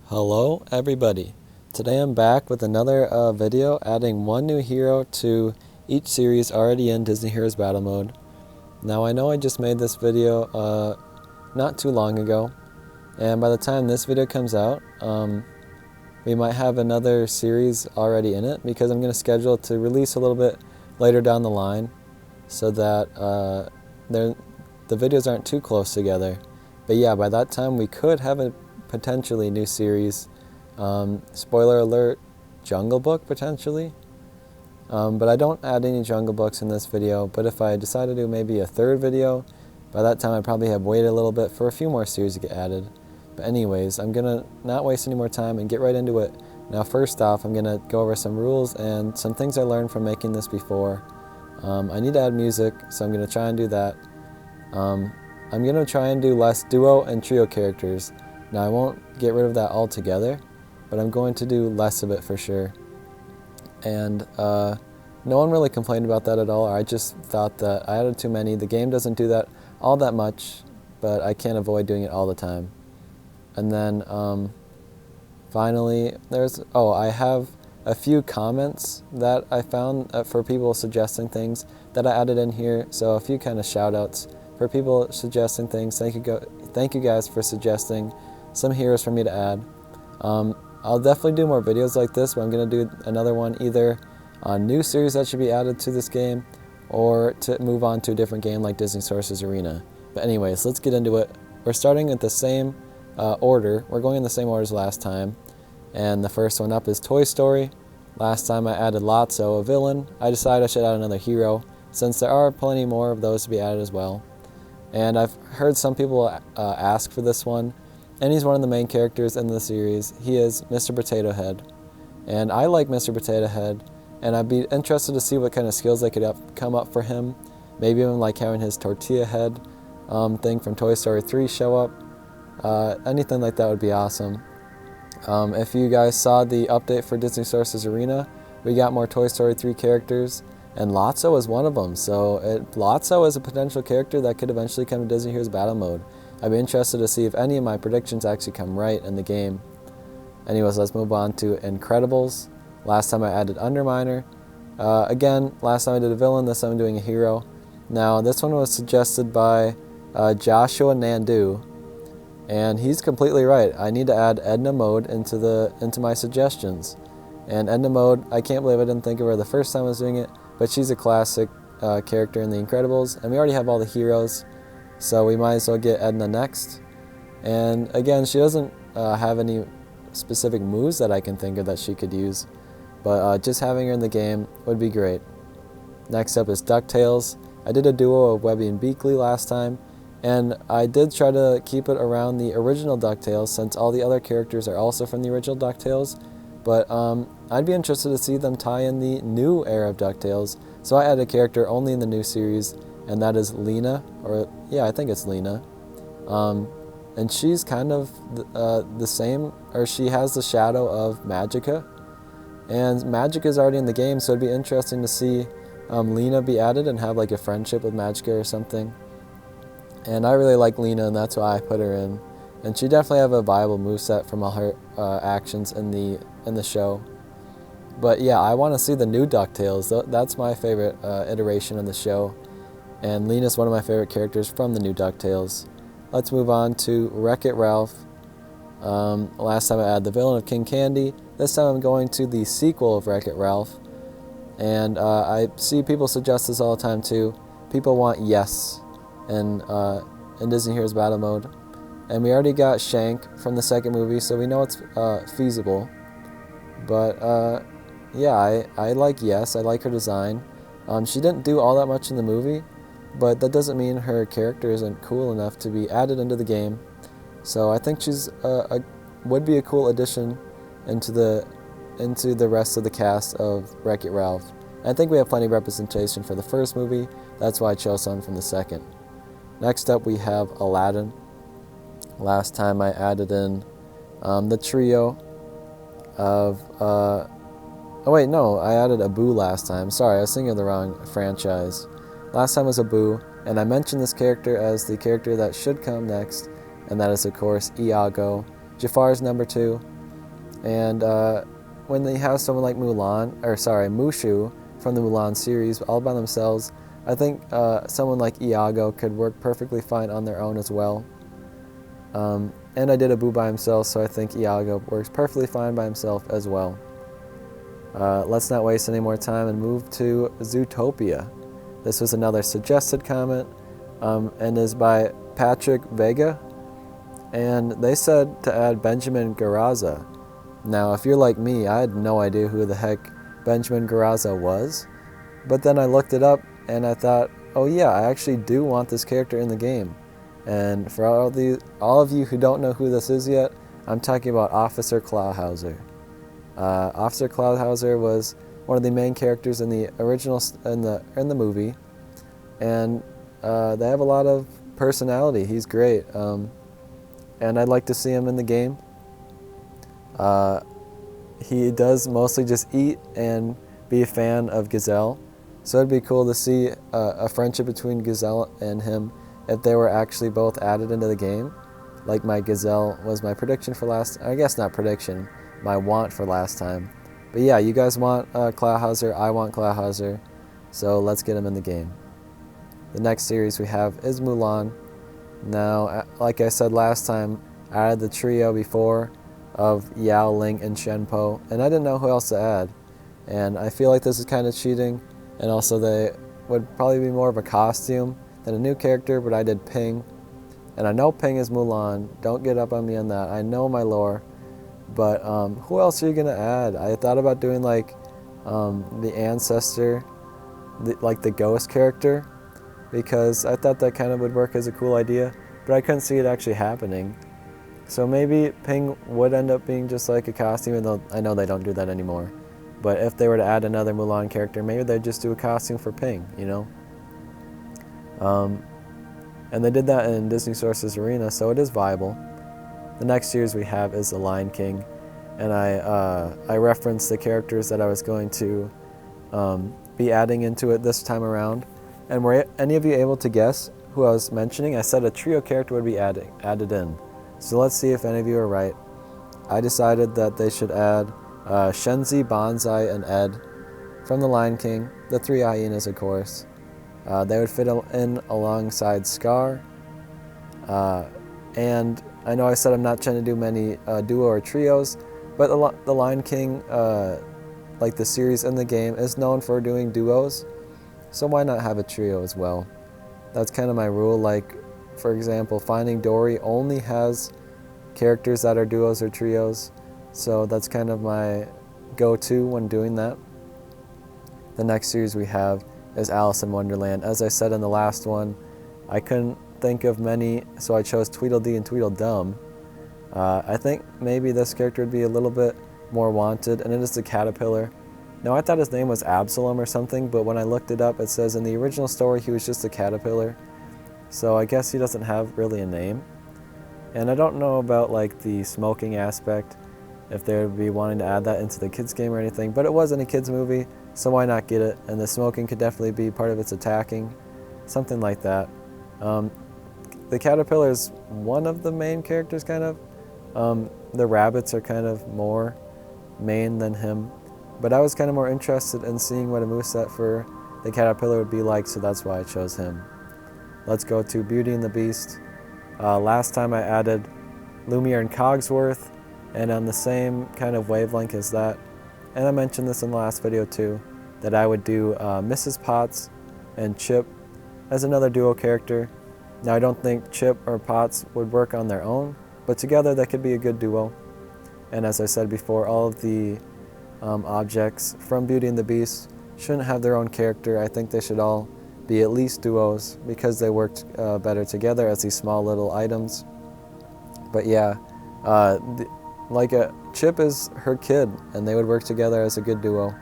Hello everybody. Today I'm back with another video adding one new hero to each series already in Disney Heroes Battle Mode. Now I know I just made this video not too long ago, and by the time this video comes out we might have another series already in it because I'm going to schedule it to release a little bit later down the line so that the videos aren't too close together. But yeah, by that time we could have a potentially new series. Spoiler alert, Jungle Book potentially. But I don't add any Jungle Books in this video, but if I decide to do maybe a third video, by that time I probably have waited a little bit for a few more series to get added. But anyways, I'm gonna not waste any more time and get right into it. Now first off, I'm gonna go over some rules and some things I learned from making this before. I need to add music, so I'm gonna try and do that. I'm gonna try and do less duo and trio characters. Now I won't get rid of that altogether, but I'm going to do less of it for sure. And no one really complained about that at all. I just thought that I added too many. The game doesn't do that all that much, but I can't avoid doing it all the time. And then finally, I have a few comments that I found for people suggesting things that I added in here. So a few kind of shout outs for people suggesting things. Thank you guys for suggesting some heroes for me to add. I'll definitely do more videos like this, but I'm going to do another one either on new series that should be added to this game or to move on to a different game like Disney Sorcerer's Arena. But anyways, let's get into it. We're starting at the same order. We're going in the same order as last time. And the first one up is Toy Story. Last time I added Lotso, a villain. I decided I should add another hero, since there are plenty more of those to be added as well. And I've heard some people ask for this one. And he's one of the main characters in the series. He is Mr. Potato Head. And I like Mr. Potato Head, and I'd be interested to see what kind of skills they could come up for him. Maybe even like having his tortilla head thing from Toy Story 3 show up. Anything like that would be awesome. If you guys saw the update for Disney Sorcerer's Arena, we got more Toy Story 3 characters, and Lotso is one of them. So Lotso is a potential character that could eventually come to Disney Heroes Battle Mode. I'd be interested to see if any of my predictions actually come right in the game. Anyways, let's move on to Incredibles. Last time I added Underminer. Again, last time I did a villain, this time I'm doing a hero. Now, this one was suggested by Joshua Nandu, and he's completely right. I need to add Edna Mode into my suggestions. And Edna Mode, I can't believe I didn't think of her the first time I was doing it, but she's a classic character in The Incredibles, and we already have all the heroes. So we might as well get Edna next. And again, she doesn't have any specific moves that I can think of that she could use, but just having her in the game would be great. Next up is DuckTales. I did a duo of Webby and Beakley last time, and I did try to keep it around the original DuckTales since all the other characters are also from the original DuckTales, but I'd be interested to see them tie in the new era of DuckTales, so I added a character only in the new series, and that is Lena, or yeah, I think it's Lena. And she's kind of the same, or she has the shadow of Magica. And Magica is already in the game, so it'd be interesting to see Lena be added and have like a friendship with Magica or something. And I really like Lena, and that's why I put her in. And she definitely have a viable moveset from all her actions in the show. But yeah, I want to see the new DuckTales. That's my favorite iteration of the show. And Lena's one of my favorite characters from the new DuckTales. Let's move on to Wreck-It Ralph. Last time I added the villain of King Candy. This time I'm going to the sequel of Wreck-It Ralph. And I see people suggest this all the time too. People want Yes in Disney Heroes Battle Mode. And we already got Shank from the second movie, so we know it's feasible. But yeah, I like Yes. I like her design. She didn't do all that much in the movie, but that doesn't mean her character isn't cool enough to be added into the game. So I think she's would be a cool addition into the rest of the cast of Wreck-It Ralph. And I think we have plenty of representation for the first movie. That's why I chose some from the second. Next up we have Aladdin. Last time I added in the trio of oh wait, no, I added Abu last time. Sorry, I was thinking of the wrong franchise. Last time was Abu, and I mentioned this character as the character that should come next, and that is of course Iago, Jafar's number 2. And when they have someone like Mushu from the Mulan series all by themselves, I think someone like Iago could work perfectly fine on their own as well. And I did a Boo by himself, so I think Iago works perfectly fine by himself as well. Let's not waste any more time and move to Zootopia. This was another suggested comment and is by Patrick Vega. And they said to add Benjamin Garraza. Now, if you're like me, I had no idea who the heck Benjamin Garraza was. But then I looked it up and I thought, oh yeah, I actually do want this character in the game. And for all of you who don't know who this is yet, I'm talking about Officer Clawhauser. Officer Clawhauser was one of the main characters in the original in the movie, and they have a lot of personality. He's great, and I'd like to see him in the game. He does mostly just eat and be a fan of Gazelle, so it'd be cool to see a friendship between Gazelle and him if they were actually both added into the game. Like my Gazelle was my prediction for I guess not prediction, my want for last time. But yeah, you guys want Clawhauser, I want Clawhauser, so let's get him in the game. The next series we have is Mulan. Now, like I said last time, I added the trio before of Yao, Ling, and Shenpo, and I didn't know who else to add. And I feel like this is kind of cheating, and also they would probably be more of a costume than a new character, but I did Ping. And I know Ping is Mulan, don't get up on me on that, I know my lore. But who else are you going to add? I thought about doing like the ancestor, like the ghost character, because I thought that kind of would work as a cool idea, but I couldn't see it actually happening. So maybe Ping would end up being just like a costume, even though I know they don't do that anymore. But if they were to add another Mulan character, maybe they'd just do a costume for Ping, you know? And they did that in Disney Sources Arena, so it is viable. The next series we have is The Lion King, and I referenced the characters that I was going to be adding into it this time around. And were any of you able to guess who I was mentioning? I said a trio character would be added in. So let's see if any of you are right. I decided that they should add Shenzi, Bonsai, and Ed from The Lion King, the three hyenas, of course. They would fit in alongside Scar. And I know I said I'm not trying to do many duo or trios, but The Lion King, like the series in the game, is known for doing duos, so why not have a trio as well? That's kind of my rule. Like, for example, Finding Dory only has characters that are duos or trios, so that's kind of my go-to when doing that. The next series we have is Alice in Wonderland. As I said in the last one, I couldn't think of many, so I chose Tweedledee and Tweedledum. I think maybe this character would be a little bit more wanted, and it is the caterpillar. Now, I thought his name was Absalom or something, but when I looked it up, it says in the original story he was just a caterpillar. So I guess he doesn't have really a name. And I don't know about like the smoking aspect, if they would be wanting to add that into the kids game or anything, but it wasn't a kids movie, so why not get it? And the smoking could definitely be part of its attacking, something like that. The caterpillar is one of the main characters, kind of. The rabbits are kind of more main than him, but I was kind of more interested in seeing what a moveset for the caterpillar would be like, so that's why I chose him. Let's go to Beauty and the Beast. Last time I added Lumiere and Cogsworth, and on the same kind of wavelength as that, and I mentioned this in the last video too, that I would do Mrs. Potts and Chip as another duo character. Now, I don't think Chip or Potts would work on their own, but together they could be a good duo. And as I said before, all of the objects from Beauty and the Beast shouldn't have their own character. I think they should all be at least duos because they worked better together as these small little items. But yeah, Chip is her kid, and they would work together as a good duo.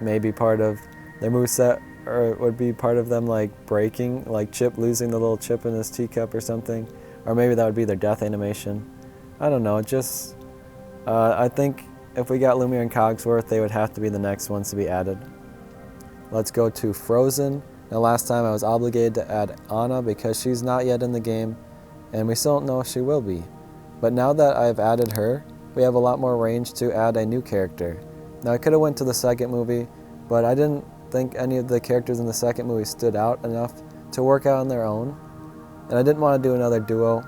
Maybe part of their moveset or would be part of them like breaking, like Chip losing the little chip in his teacup or something, or maybe that would be their death animation. I don't know, just I think if we got Lumiere and Cogsworth, they would have to be the next ones to be added. Let's go to Frozen. Now, last time I was obligated to add Anna because she's not yet in the game, and we still don't know if she will be. But now that I've added her, we have a lot more range to add a new character. Now, I could have went to the second movie, but I didn't think any of the characters in the second movie stood out enough to work out on their own, and I didn't want to do another duo.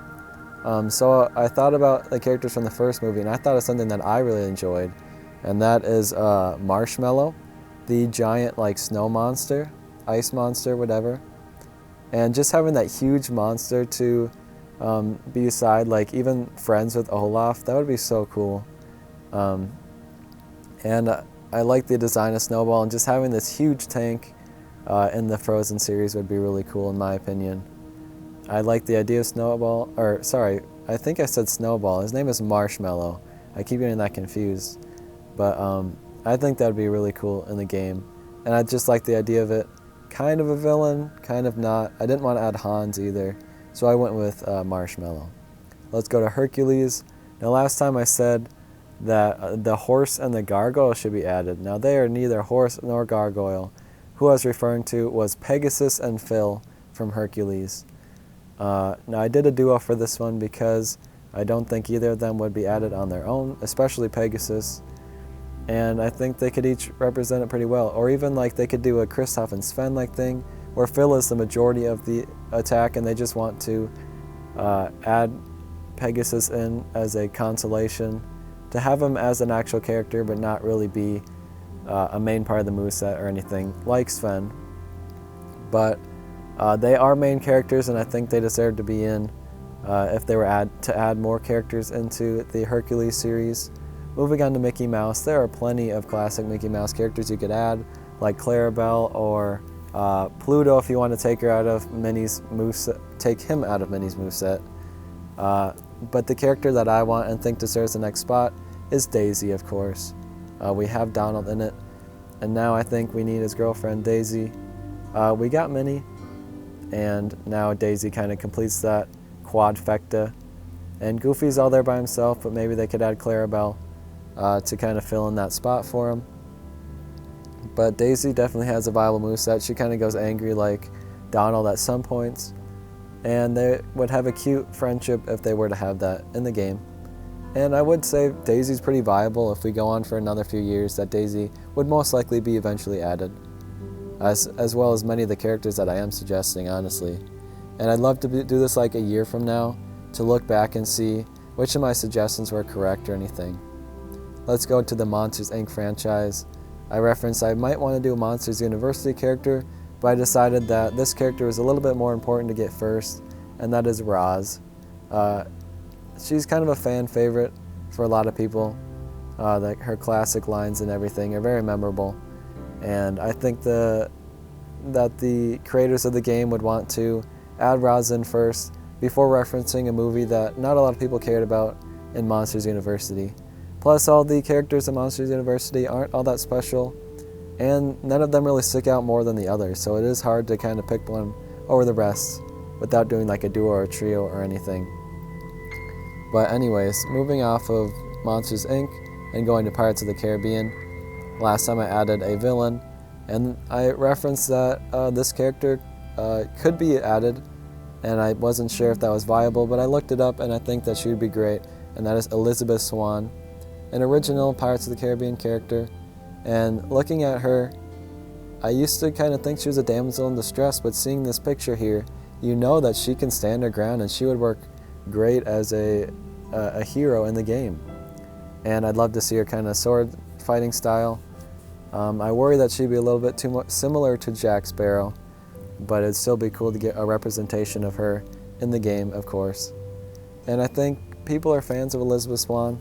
So I thought about the characters from the first movie, and I thought of something that I really enjoyed, and that is Marshmallow, the giant like snow monster, ice monster, whatever. And just having that huge monster to be beside, like even friends with Olaf, that would be so cool. And I like the design of Snowball, and just having this huge tank in the Frozen series would be really cool in my opinion. I like the idea of Snowball, or sorry, I think I said Snowball. His name is Marshmallow. I keep getting that confused. But I think that would be really cool in the game. And I just like the idea of it. Kind of a villain, kind of not. I didn't want to add Hans either, so I went with Marshmallow. Let's go to Hercules. Now, last time I said that the horse and the gargoyle should be added. Now, they are neither horse nor gargoyle. Who I was referring to was Pegasus and Phil from Hercules. Now, I did a duo for this one because I don't think either of them would be added on their own, especially Pegasus. And I think they could each represent it pretty well. Or even like they could do a Kristoff and Sven like thing, where Phil is the majority of the attack and they just want to add Pegasus in as a consolation, to have him as an actual character but not really be a main part of the moveset or anything like Sven. But they are main characters, and I think they deserve to be in if they were to add more characters into the Hercules series. Moving on to Mickey Mouse, there are plenty of classic Mickey Mouse characters you could add, like Clarabelle or Pluto if you want to take her out of Minnie's moveset, take him out of Minnie's moveset. But the character that I want and think deserves the next spot is Daisy, of course. We have Donald in it, and now I think we need his girlfriend, Daisy. We got Minnie, and now Daisy kind of completes that quadfecta. And Goofy's all there by himself, but maybe they could add Clarabelle to kind of fill in that spot for him. But Daisy definitely has a viable moveset. She kind of goes angry like Donald at some points, and they would have a cute friendship if they were to have that in the game. And I would say Daisy's pretty viable. If we go on for another few years, that Daisy would most likely be eventually added, as well as many of the characters that I am suggesting, honestly. And I'd love to do this like a year from now to look back and see which of my suggestions were correct or anything. Let's go to the Monsters, Inc. franchise. I referenced I might want to do a Monsters University character, but I decided that this character is a little bit more important to get first, and that is Roz. She's kind of a fan favorite for a lot of people. Like her classic lines and everything are very memorable, and I think that the creators of the game would want to add Roz in first before referencing a movie that not a lot of people cared about in Monsters University. Plus, all the characters in Monsters University aren't all that special, and none of them really stick out more than the others, so it is hard to kind of pick one over the rest without doing like a duo or a trio or anything. But anyways, moving off of Monsters, Inc. and going to Pirates of the Caribbean, last time I added a villain, and I referenced that this character could be added, and I wasn't sure if that was viable, but I looked it up and I think that she would be great, and that is Elizabeth Swann, an original Pirates of the Caribbean character. And looking at her, I used to kind of think she was a damsel in distress, but seeing this picture here, you know that she can stand her ground and she would work great as a hero in the game. And I'd love to see her kind of sword fighting style. I worry that she'd be a little bit too much similar to Jack Sparrow, but it'd still be cool to get a representation of her in the game, of course. And I think people are fans of Elizabeth Swann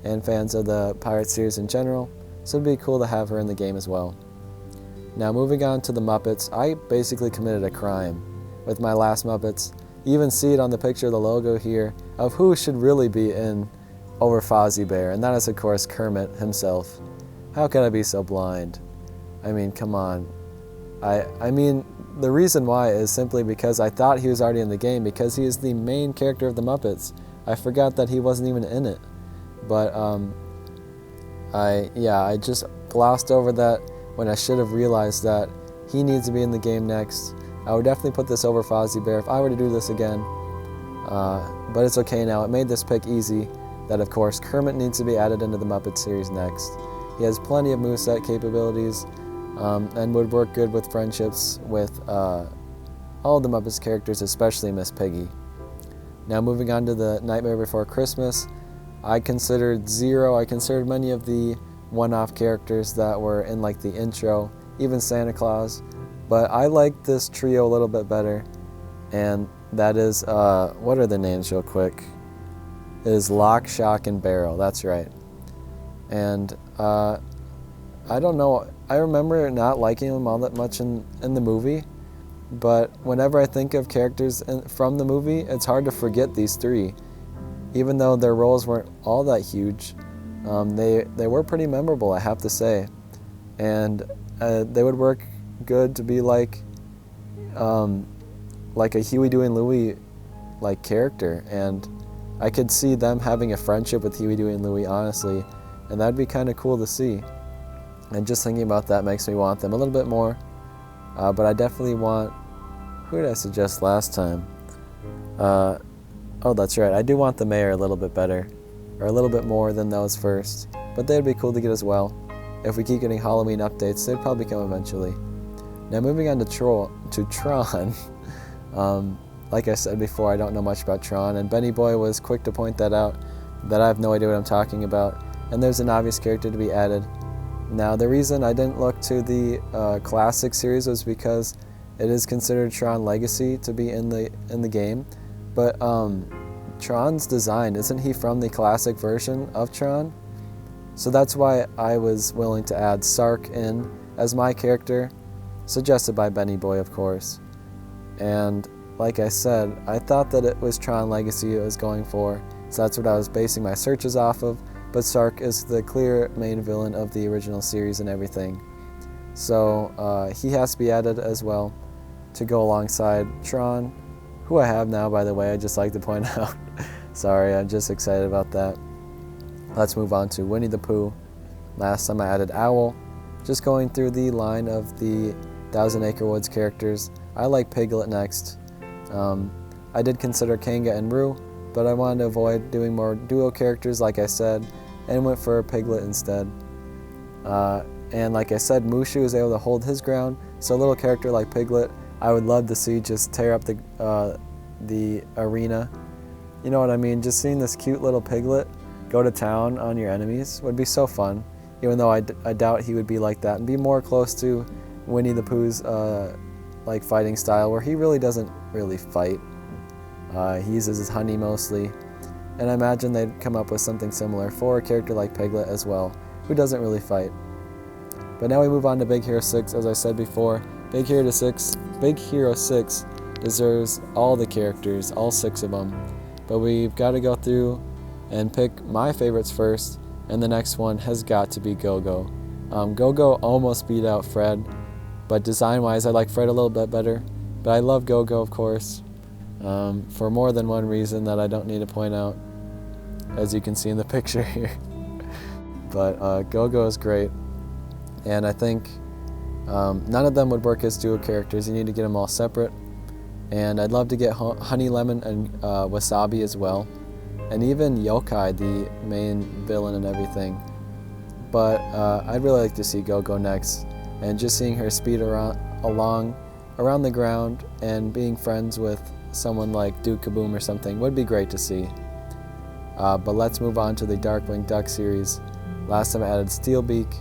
and fans of the Pirates series in general, so it'd be cool to have her in the game as well. Now, moving on to the Muppets, I basically committed a crime with my last Muppets. You even see it on the picture of the logo here of who should really be in over Fozzie Bear, and that is, of course, Kermit himself. How can I be so blind? I mean, come on. I mean, the reason why is simply because I thought he was already in the game, because he is the main character of the Muppets. I forgot that he wasn't even in it. But I just glossed over that when I should have realized that he needs to be in the game next. I would definitely put this over Fozzie Bear if I were to do this again. But it's okay now. It made this pick easy that, of course, Kermit needs to be added into the Muppet series next. He has plenty of moveset capabilities and would work good with friendships with all of the Muppets characters, especially Miss Piggy. Now moving on to the Nightmare Before Christmas, I considered many of the one-off characters that were in like the intro, even Santa Claus, but I like this trio a little bit better, and that is, what are the names real quick? It is Lock, Shock, and Barrel, that's right. And I don't know, I remember not liking them all that much in the movie, but whenever I think of characters from the movie, it's hard to forget these three. Even though their roles weren't all that huge, they were pretty memorable, I have to say. And they would work good to be like a Huey, Dewey, and Louie like character, and I could see them having a friendship with Huey, Dewey, and Louie, honestly, and that'd be kind of cool to see. And just thinking about that makes me want them a little bit more. But I definitely want, who did I suggest last time? Oh, that's right, I do want the mayor a little bit better, or a little bit more than those first, but they'd be cool to get as well. If we keep getting Halloween updates, they'd probably come eventually. Now moving on to Tron, like I said before, I don't know much about Tron, and Benny Boy was quick to point that out, that I have no idea what I'm talking about, and there's an obvious character to be added. Now the reason I didn't look to the classic series was because it is considered Tron Legacy to be in the game, but Tron's design, isn't he from the classic version of Tron? So that's why I was willing to add Sark in as my character, suggested by Benny Boy, of course. And like I said, I thought that it was Tron Legacy I was going for, so that's what I was basing my searches off of, but Sark is the clear main villain of the original series and everything. So he has to be added as well to go alongside Tron, who I have now, by the way, I'd just like to point out. Sorry, I'm just excited about that. Let's move on to Winnie the Pooh. Last time I added Owl. Just going through the line of the Thousand Acre Woods characters, I like Piglet next. I did consider Kanga and Roo, but I wanted to avoid doing more duo characters like I said, and went for Piglet instead. And like I said, Mushu is able to hold his ground, so a little character like Piglet, I would love to see just tear up the arena. You know what I mean? Just seeing this cute little piglet go to town on your enemies would be so fun, even though I doubt he would be like that, and be more close to Winnie the Pooh's like fighting style, where he really doesn't really fight. He uses his honey mostly, and I imagine they'd come up with something similar for a character like Piglet as well, who doesn't really fight. But now we move on to Big Hero 6. As I said before, Big Hero 6 deserves all the characters, all 6 of them. But we've got to go through and pick my favorites first, and the next one has got to be Go-Go. Go-Go almost beat out Fred, but design-wise I like Fred a little bit better. But I love Go-Go, of course, for more than one reason that I don't need to point out, as you can see in the picture here. But Go-Go is great, and I think none of them would work as duo characters. You need to get them all separate. And I'd love to get Honey Lemon and Wasabi as well, and even Yokai, the main villain and everything. But I'd really like to see Go-Go next, and just seeing her speed around the ground and being friends with someone like Duke Kaboom or something would be great to see. But let's move on to the Darkwing Duck series. Last time I added Steelbeak,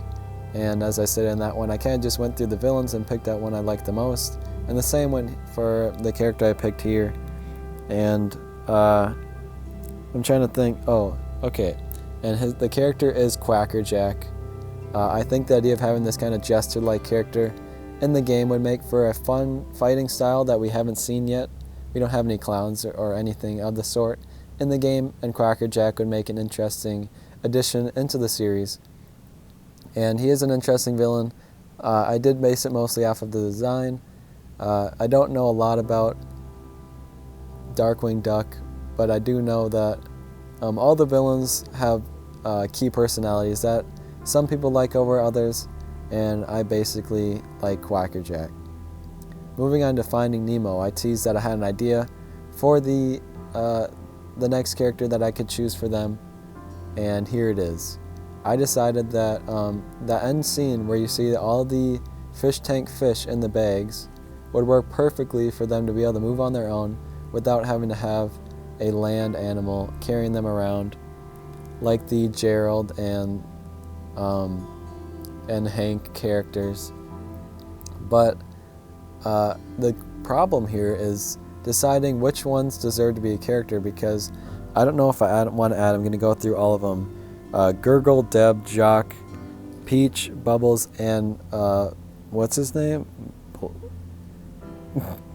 and as I said in that one, I kind of just went through the villains and picked out one I liked the most. And the same went for the character I picked here. And I'm trying to think, oh, okay. And the character is Quacker Jack. I think the idea of having this kind of jester-like character in the game would make for a fun fighting style that we haven't seen yet. We don't have any clowns or anything of the sort in the game, and Quacker Jack would make an interesting addition into the series. And he is an interesting villain. I did base it mostly off of the design. I don't know a lot about Darkwing Duck, but I do know that all the villains have key personalities that some people like over others, and I basically like Quacker Jack. Moving on to Finding Nemo, I teased that I had an idea for the next character that I could choose for them, and here it is. I decided that the end scene where you see all the fish tank fish in the bags would work perfectly for them to be able to move on their own without having to have a land animal carrying them around like the Gerald and Hank characters. But the problem here is deciding which ones deserve to be a character, because I don't know if I want to add. I'm going to go through all of them. Gurgle, Deb, Jock, Peach, Bubbles, and what's his name?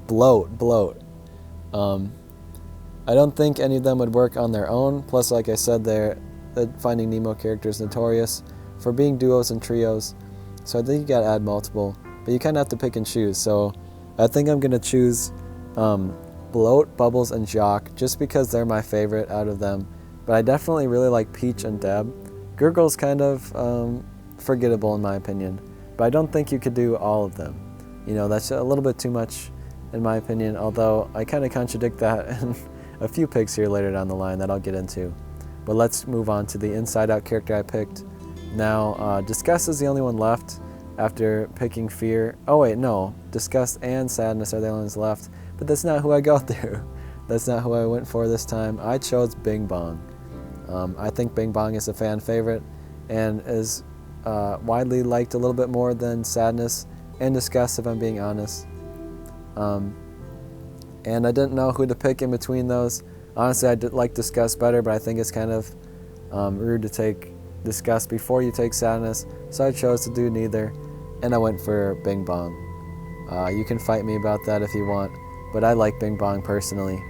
Bloat. I don't think any of them would work on their own. Plus, like I said, the Finding Nemo character is notorious for being duos and trios. So I think you gotta add multiple, but you kind of have to pick and choose. So I think I'm gonna choose Bloat, Bubbles, and Jock just because they're my favorite out of them. But I definitely really like Peach and Deb. Gurgle's kind of forgettable in my opinion, but I don't think you could do all of them. You know, that's a little bit too much in my opinion, although I kind of contradict that in a few picks here later down the line that I'll get into. But let's move on to the Inside Out character I picked. Now, Disgust is the only one left after picking Fear. Oh wait, no. Disgust and Sadness are the only ones left, but that's not who I go through. That's not who I went for this time. I chose Bing Bong. I think Bing Bong is a fan favorite and is widely liked a little bit more than Sadness and Disgust, if I'm being honest. And I didn't know who to pick in between those. Honestly, I did like Disgust better, but I think it's kind of rude to take Disgust before you take Sadness, so I chose to do neither, and I went for Bing Bong. You can fight me about that if you want, but I like Bing Bong personally.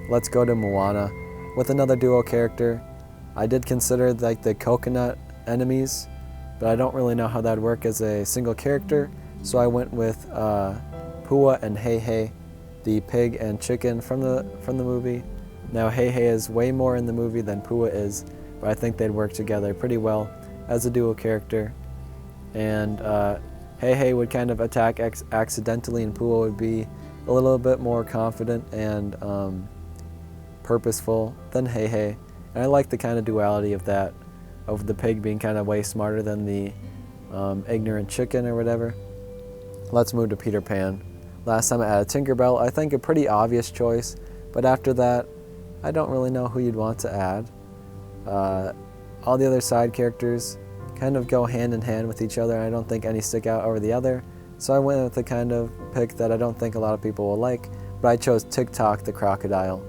Let's go to Moana with another duo character. I did consider like the coconut enemies, but I don't really know how that'd work as a single character, so I went with Pua and Hey Hey, the pig and chicken from the movie. Now Hey Hey is way more in the movie than Pua is, but I think they'd work together pretty well as a duo character. And Hey Hey would kind of attack accidentally, and Pua would be a little bit more confident and purposeful than Hey Hey. And I like the kind of duality of that, of the pig being kind of way smarter than the ignorant chicken or whatever. Let's move to Peter Pan. Last time I added Tinkerbell. I think a pretty obvious choice, but after that, I don't really know who you'd want to add. All the other side characters kind of go hand in hand with each other, and I don't think any stick out over the other, so I went with the kind of pick that I don't think a lot of people will like, but I chose TikTok the crocodile.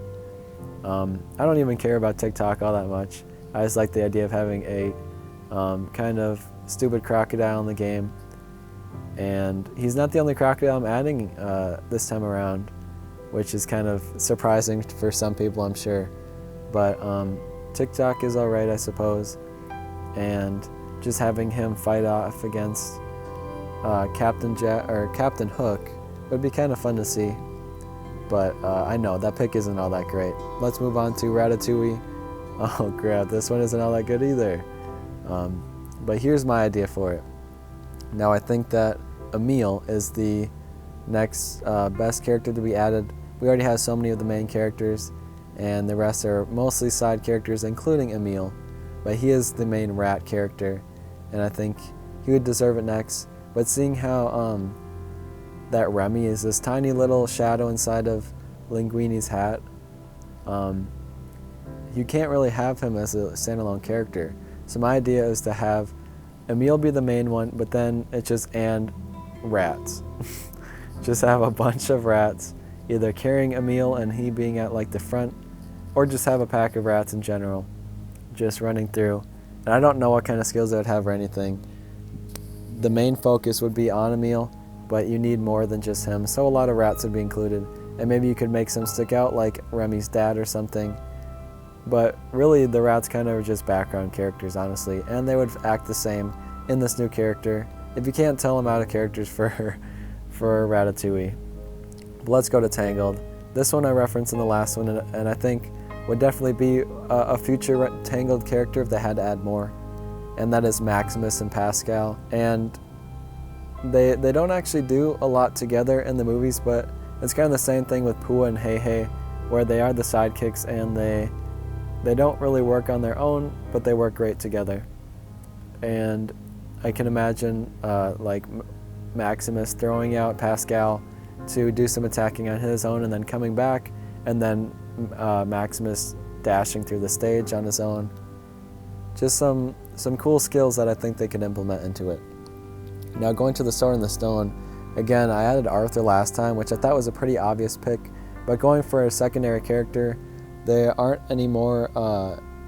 I don't even care about TikTok all that much. I just like the idea of having a kind of stupid crocodile in the game. And he's not the only crocodile I'm adding this time around, which is kind of surprising for some people, I'm sure. But TikTok is alright, I suppose. And just having him fight off against Captain Hook would be kind of fun to see. But I know that pick isn't all that great. Let's move on to Ratatouille. Oh crap, this one isn't all that good either. But here's my idea for it. Now I think that Emile is the next best character to be added. We already have so many of the main characters, and the rest are mostly side characters, including Emile. But he is the main rat character, and I think he would deserve it next. But seeing how that Remy is this tiny little shadow inside of Linguini's hat, you can't really have him as a standalone character. So my idea is to have Emile be the main one, but then it's just and rats. Just have a bunch of rats, either carrying Emile and he being at like the front, or just have a pack of rats in general, just running through. And I don't know what kind of skills they would have or anything. The main focus would be on Emile, but you need more than just him, so a lot of rats would be included. And maybe you could make some stick out like Remy's dad or something. But really the rats kind of are just background characters, honestly, and they would act the same in this new character if you can't tell them out of characters for Ratatouille. But let's go to Tangled. This one I referenced in the last one, and I think would definitely be a future Tangled character if they had to add more, and that is Maximus and Pascal. And they don't actually do a lot together in the movies, but it's kind of the same thing with Pua and Hey Hey, where they are the sidekicks and they They don't really work on their own, but they work great together. And I can imagine like Maximus throwing out Pascal to do some attacking on his own and then coming back, and then Maximus dashing through the stage on his own. Just some cool skills that I think they could implement into it. Now going to the Sword in the Stone, again, I added Arthur last time, which I thought was a pretty obvious pick, but going for a secondary character, they aren't anymore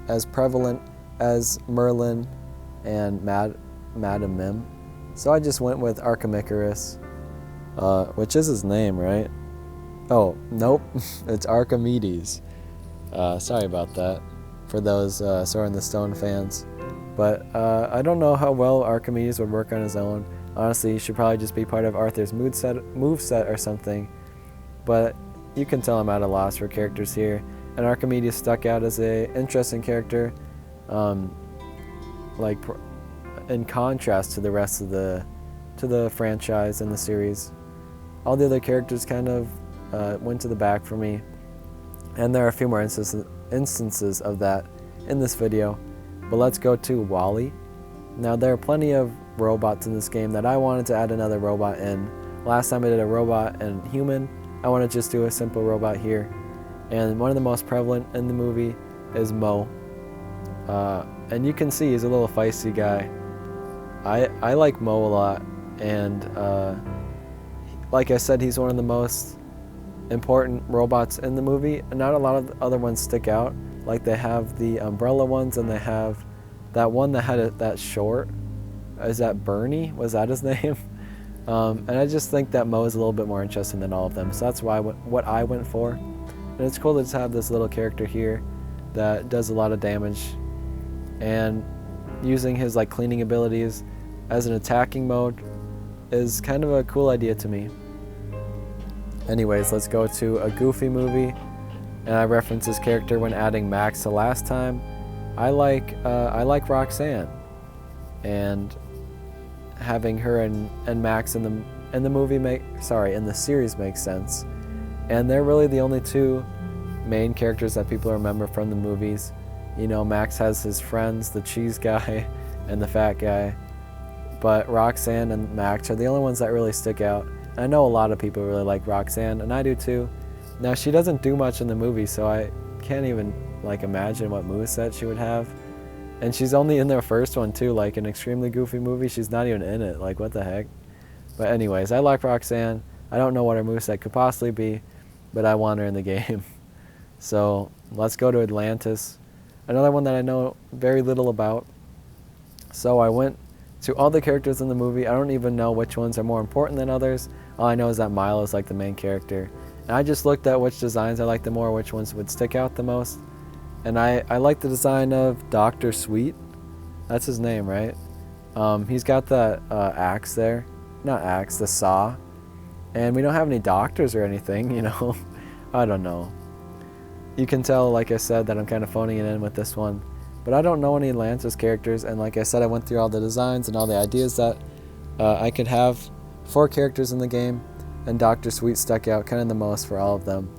as prevalent as Merlin and Madame Mim. So I just went with Archimedes, which is his name, right? Oh, nope, it's Archimedes. Sorry about that for those Sword in the Stone fans. But I don't know how well Archimedes would work on his own. Honestly, he should probably just be part of Arthur's moveset or something. But you can tell I'm at a loss for characters here. And Archimedes stuck out as a interesting character, like in contrast to the rest of the franchise and the series. All the other characters kind of went to the back for me, and there are a few more instances of that in this video. But let's go to WALL-E. Now there are plenty of robots in this game that I wanted to add another robot in. Last time I did a robot and human. I want to just do a simple robot here. And one of the most prevalent in the movie is Mo. And you can see he's a little feisty guy. I like Mo a lot, and like I said, he's one of the most important robots in the movie, and not a lot of the other ones stick out. Like they have the umbrella ones, and they have that one that had that short. Is that Bernie? Was that his name? And I just think that Mo is a little bit more interesting than all of them, so that's why what I went for. And it's cool to just have this little character here that does a lot of damage, and using his like cleaning abilities as an attacking mode is kind of a cool idea to me. Anyways, let's go to a Goofy movie, and I referenced this character when adding Max to last time. I like Roxanne, and having her and Max in the movie in the series makes sense. And they're really the only two main characters that people remember from the movies. You know, Max has his friends, the cheese guy and the fat guy, but Roxanne and Max are the only ones that really stick out. I know a lot of people really like Roxanne, and I do too. Now, she doesn't do much in the movie, so I can't even like imagine what moveset she would have. And she's only in the first one too, like an extremely goofy movie. She's not even in it, like what the heck. But anyways, I like Roxanne. I don't know what her moveset could possibly be, but I want her in the game. So let's go to Atlantis, another one that I know very little about. So I went to all the characters in the movie. I don't even know which ones are more important than others. All I know is that Milo is like the main character. And I just looked at which designs I liked the more, which ones would stick out the most. And I like the design of Dr. Sweet. That's his name, right? He's got the axe there. Not axe, the saw. And we don't have any doctors or anything, you know. I don't know. You can tell, like I said, that I'm kind of phoning it in with this one. But I don't know any Atlantis characters, and like I said, I went through all the designs and all the ideas that I could have for characters in the game, and Dr. Sweet stuck out kind of the most for all of them.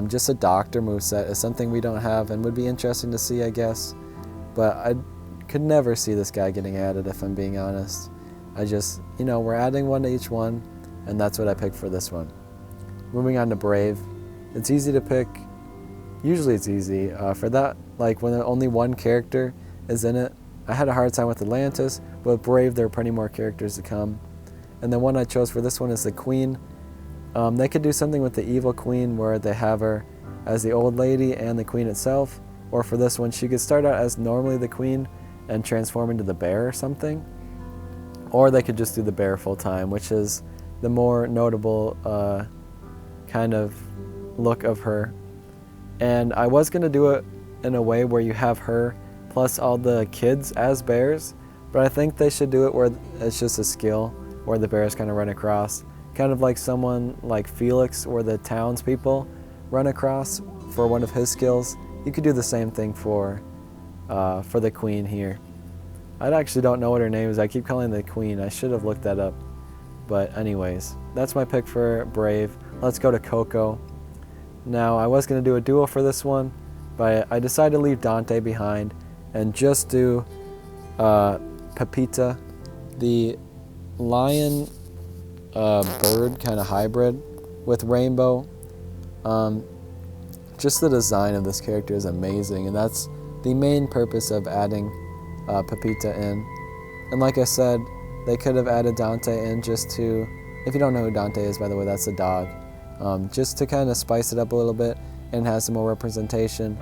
Just a doctor moveset is something we don't have and would be interesting to see, I guess. But I could never see this guy getting added, if I'm being honest. I just, you know, we're adding one to each one, and that's what I picked for this one. Moving on to Brave. It's easy to pick. Usually it's easy. For that, like when only one character is in it, I had a hard time with Atlantis, but with Brave there are plenty more characters to come. And the one I chose for this one is the Queen. They could do something with the evil queen where they have her as the old lady and the queen itself. Or for this one, she could start out as normally the queen and transform into the bear or something. Or they could just do the bear full time, which is the more notable kind of look of her. And I was going to do it in a way where you have her plus all the kids as bears, but I think they should do it where it's just a skill where the bears kind of run across. Kind of like someone like Felix, where the townspeople run across for one of his skills. You could do the same thing for the queen here. I actually don't know what her name is. I keep calling the queen. I should have looked that up. But anyways, that's my pick for Brave. Let's go to Coco. Now, I was going to do a duo for this one, but I decided to leave Dante behind and just do Pepita, the lion bird kind of hybrid with rainbow. Just the design of this character is amazing, and that's the main purpose of adding Pepita in. And like I said, they could have added Dante in just to, if you don't know who Dante is, by the way, that's a dog, just to kind of spice it up a little bit and have some more representation.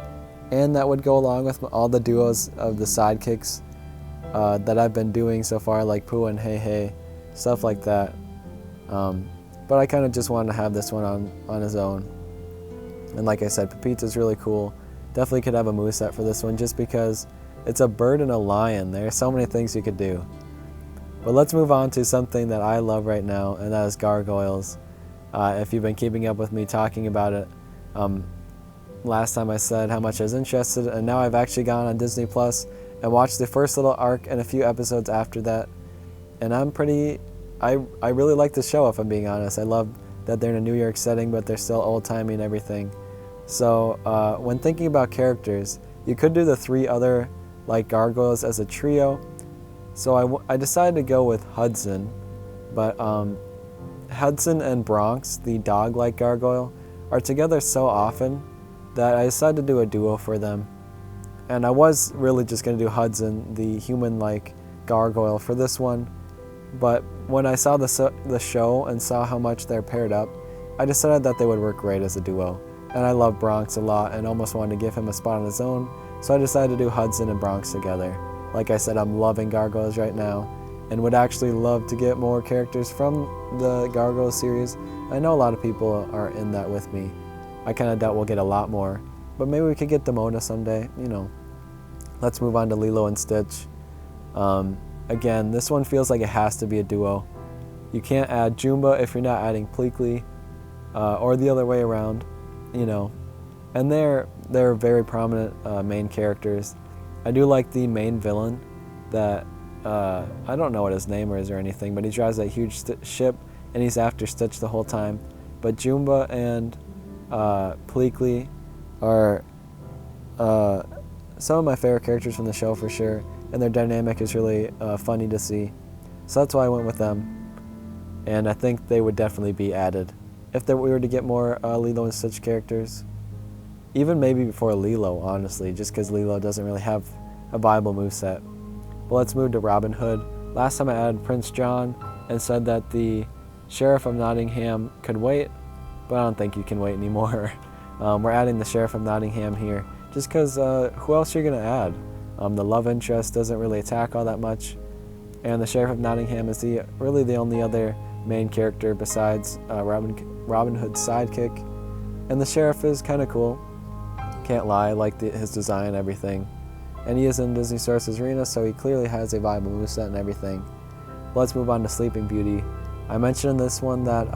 And that would go along with all the duos of the sidekicks that I've been doing so far, like Pooh and Hey Hey, stuff like that. But I kind of just wanted to have this one on his own. And like I said, Pepita's really cool. Definitely could have a moveset for this one just because it's a bird and a lion. There are so many things you could do. But let's move on to something that I love right now, and that is Gargoyles. If you've been keeping up with me talking about it, last time I said how much I was interested, and now I've actually gone on Disney Plus and watched the first little arc and a few episodes after that. And I really like the show, if I'm being honest. I love that they're in a New York setting, but they're still old-timey and everything. So when thinking about characters, you could do the 3 other like gargoyles as a trio. So I decided to go with Hudson, but Hudson and Bronx, the dog-like gargoyle, are together so often that I decided to do a duo for them. And I was really just going to do Hudson, the human-like gargoyle, for this one. But when I saw the show and saw how much they're paired up, I decided that they would work great as a duo. And I love Bronx a lot and almost wanted to give him a spot on his own, so I decided to do Hudson and Bronx together. Like I said, I'm loving Gargoyles right now and would actually love to get more characters from the Gargoyles series. I know a lot of people are in that with me. I kind of doubt we'll get a lot more, but maybe we could get Moana someday, you know. Let's move on to Lilo and Stitch. Again, this one feels like it has to be a duo. You can't add Jumba if you're not adding Pleakley, or the other way around, you know. And they're very prominent main characters. I do like the main villain that, I don't know what his name is or anything, but he drives that huge ship and he's after Stitch the whole time. But Jumba and Pleakley are some of my favorite characters from the show for sure, and their dynamic is really funny to see. So that's why I went with them, and I think they would definitely be added if we were to get more Lilo and Stitch characters. Even maybe before Lilo, honestly, just because Lilo doesn't really have a viable moveset. But let's move to Robin Hood. Last time I added Prince John and said that the Sheriff of Nottingham could wait, but I don't think you can wait anymore. We're adding the Sheriff of Nottingham here, just because who else are you going to add? The love interest doesn't really attack all that much, and the Sheriff of Nottingham is really the only other main character besides Robin Hood's sidekick. And the Sheriff is kind of cool. Can't lie, I like his design and everything. And he is in Disney Sources Arena, so he clearly has a viable moveset and everything. Let's move on to Sleeping Beauty. I mentioned in this one that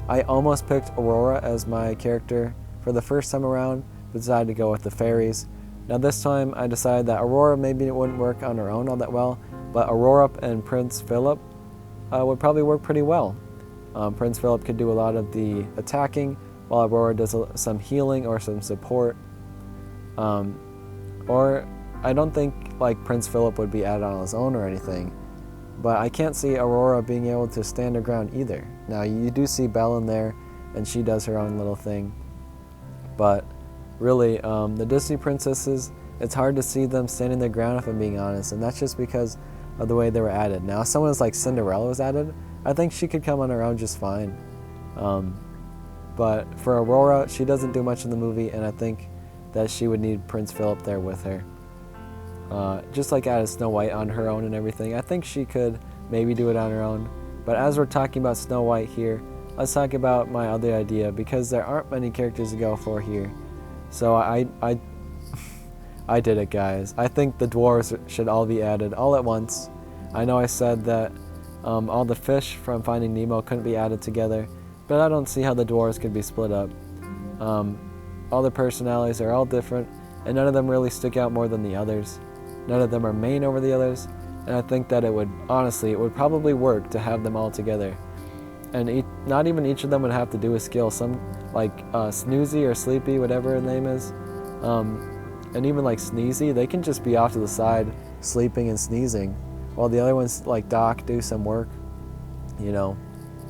I almost picked Aurora as my character for the first time around, but decided to go with the fairies. Now this time I decided that Aurora maybe it wouldn't work on her own all that well, but Aurora and Prince Philip would probably work pretty well. Prince Philip could do a lot of the attacking, while Aurora does some healing or some support. Or I don't think like Prince Philip would be added on his own or anything, but I can't see Aurora being able to stand her ground either. Now you do see Belle in there, and she does her own little thing, but really the Disney princesses, it's hard to see them standing their ground if I'm being honest, and that's just because of the way they were added. Now if someone like Cinderella was added, I think she could come on her own just fine. But for Aurora, she doesn't do much in the movie, and I think that she would need Prince Philip there with her. Just like added Snow White on her own and everything, I think she could maybe do it on her own. But as we're talking about Snow White here, let's talk about my other idea, because there aren't many characters to go for here. So I did it, guys. I think the dwarves should all be added all at once. I know I said that all the fish from Finding Nemo couldn't be added together, but I don't see how the dwarves could be split up. All their personalities are all different, and none of them really stick out more than the others. None of them are main over the others, and I think that it would probably work to have them all together. And not even each of them would have to do a skill. Some, like Snoozy or Sleepy, whatever her name is, And even like Sneezy, they can just be off to the side sleeping and sneezing, while the other ones like Doc do some work. You know,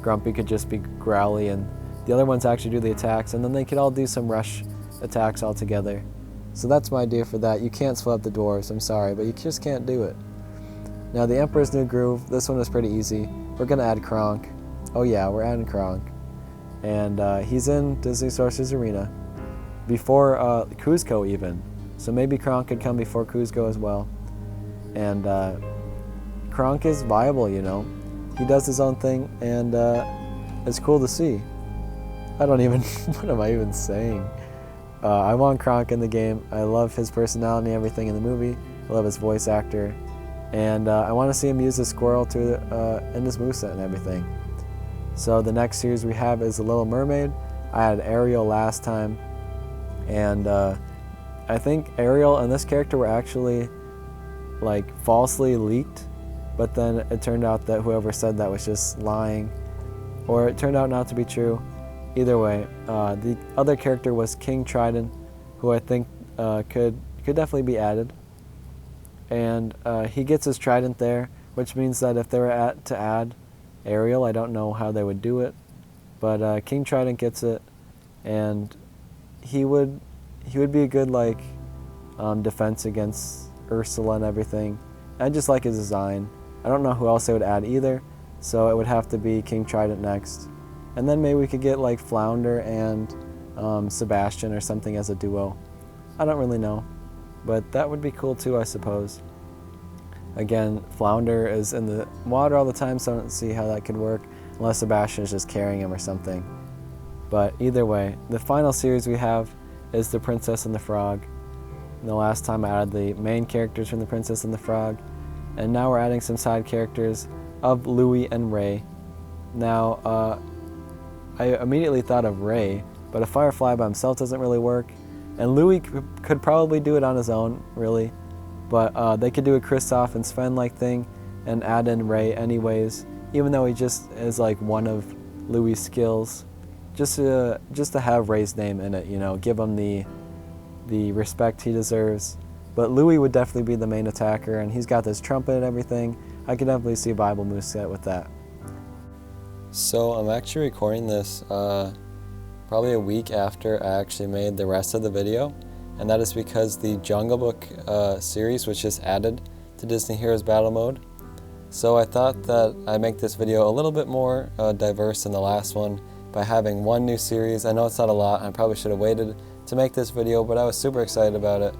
Grumpy could just be growly and the other ones actually do the attacks, and then they could all do some rush attacks all together. So that's my idea for that. You can't split up the dwarves, I'm sorry, but you just can't do it. Now the Emperor's New Groove, this one is pretty easy. We're gonna add Kronk. Oh yeah, we're adding Kronk. And he's in Disney Sorcerer's Arena before Kuzco even. So maybe Kronk could come before Kuzco as well. And Kronk is viable, you know. He does his own thing, and it's cool to see. I don't even, what am I even saying? I want Kronk in the game. I love his personality and everything in the movie. I love his voice actor. And I want to see him use the squirrel in his moveset and everything. So the next series we have is The Little Mermaid. I had Ariel last time. And I think Ariel and this character were actually like falsely leaked. But then it turned out that whoever said that was just lying. Or it turned out not to be true. Either way, the other character was King Trident, who I think could definitely be added. And he gets his trident there, which means that if they were to add Ariel, I don't know how they would do it. But King Trident gets it, and he would be a good like defense against Ursula and everything. I just like his design. I don't know who else they would add either, so it would have to be King Trident next. And then maybe we could get like Flounder and Sebastian or something as a duo. I don't really know, but that would be cool too, I suppose. Again, Flounder is in the water all the time, so I don't see how that could work, unless Sebastian is just carrying him or something. But either way, the final series we have is The Princess and the Frog. And the last time I added the main characters from The Princess and the Frog, and now we're adding some side characters of Louie and Ray. Now, I immediately thought of Ray, but a Firefly by himself doesn't really work. And Louie could probably do it on his own, really. But they could do a Kristoff and Sven-like thing and add in Ray anyways, even though he just is like one of Louie's skills. Just to have Ray's name in it, you know, give him the respect he deserves. But Louie would definitely be the main attacker, and he's got this trumpet and everything. I could definitely see a Bible moveset with that. So I'm actually recording this probably a week after I actually made the rest of the video, and that is because the Jungle Book series was just added to Disney Heroes Battle Mode. So I thought that I'd make this video a little bit more diverse than the last one by having one new series. I know it's not a lot, I probably should have waited to make this video, but I was super excited about it.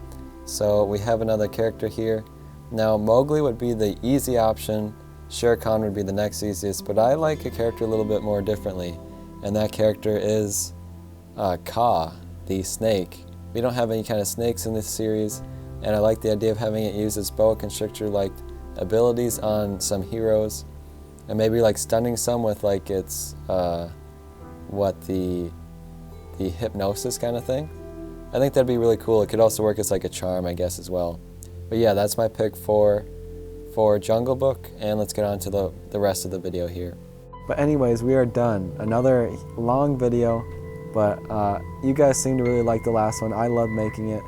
So we have another character here. Now Mowgli would be the easy option, Shere Khan would be the next easiest, but I like a character a little bit more differently, and that character is Kaa, the snake. We don't have any kind of snakes in this series, and I like the idea of having it use its boa constrictor-like abilities on some heroes, and maybe like stunning some with like its the hypnosis kind of thing. I think that'd be really cool. It could also work as like a charm, I guess, as well. But yeah, that's my pick for Jungle Book, and let's get on to the rest of the video here. But anyways, we are done. Another long video, but you guys seem to really like the last one. I love making it,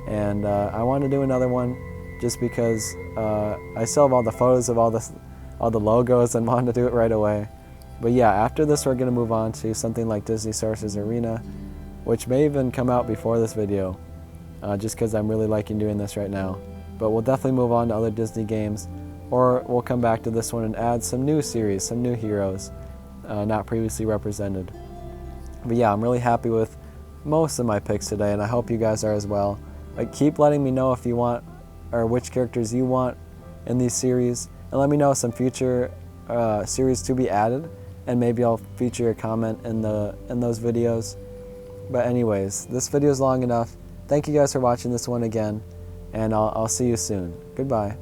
and I want to do another one just because I still have all the photos of all the logos and wanted to do it right away. But yeah, after this we're going to move on to something like Disney Sorcerer's Arena, which may even come out before this video, just because I'm really liking doing this right now. But we'll definitely move on to other Disney games, or we'll come back to this one and add some new series, some new heroes, not previously represented. But yeah, I'm really happy with most of my picks today, and I hope you guys are as well. Like, keep letting me know if you want, or which characters you want in these series, and let me know some future series to be added, and maybe I'll feature a comment in those videos. But anyways, this video is long enough. Thank you guys for watching this one again, and I'll see you soon. Goodbye.